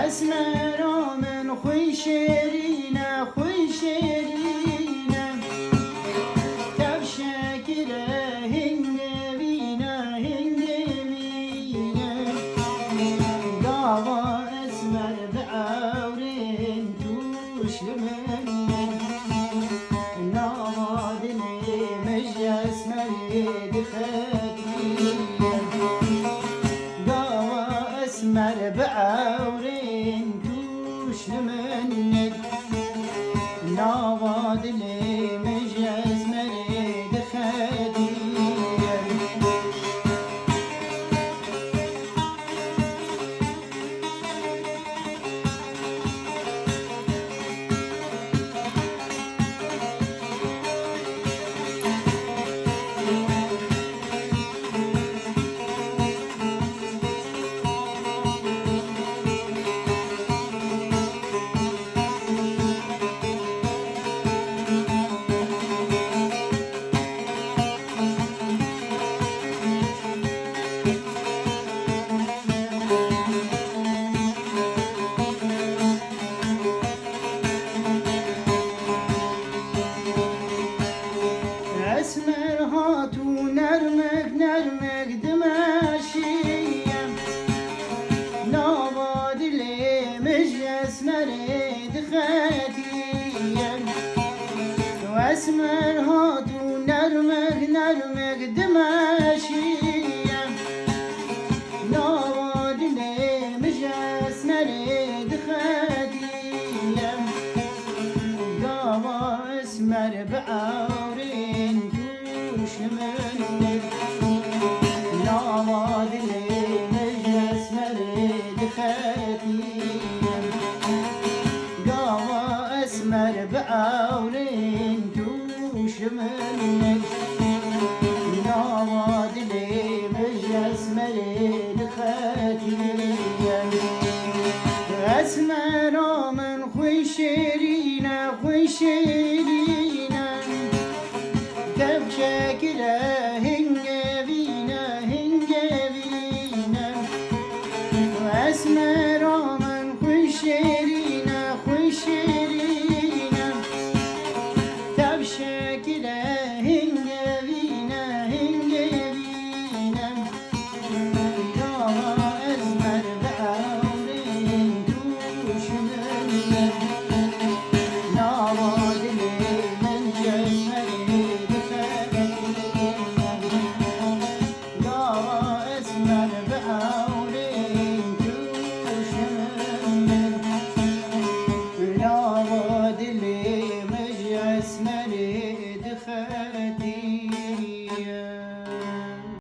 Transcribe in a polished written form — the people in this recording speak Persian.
اسمر من خوی شیرینه خوی شیرینه تب شکل هنگ بینه هنگ بینه داوا اسمر بعورین توش منه نوادني مش اسمري دخلتي قوا اسمر بعورين توش منك نوادني مش اسمري دخلتي اسمر هاتو نرمك نرمك دماشية نواد اللي مش اسمري دخاتية واسمر هاتو نرمك نرمك دماشية نواد اللي مش اسمري دخاتية قاوا اسمر بعورين منك نواد اللي مجلس مريد خاتيم قاوى اسمر بعورين توش منك نواد اللي مجلس مريد خاتيم اسمر من خوي شيرينه خوي شيرينه شكله هنگ بینه واسمر من خوی شیرینه تب شکله هنگ بینه یا اسمر بعورین توش منه نوادلی من جسمری اسمه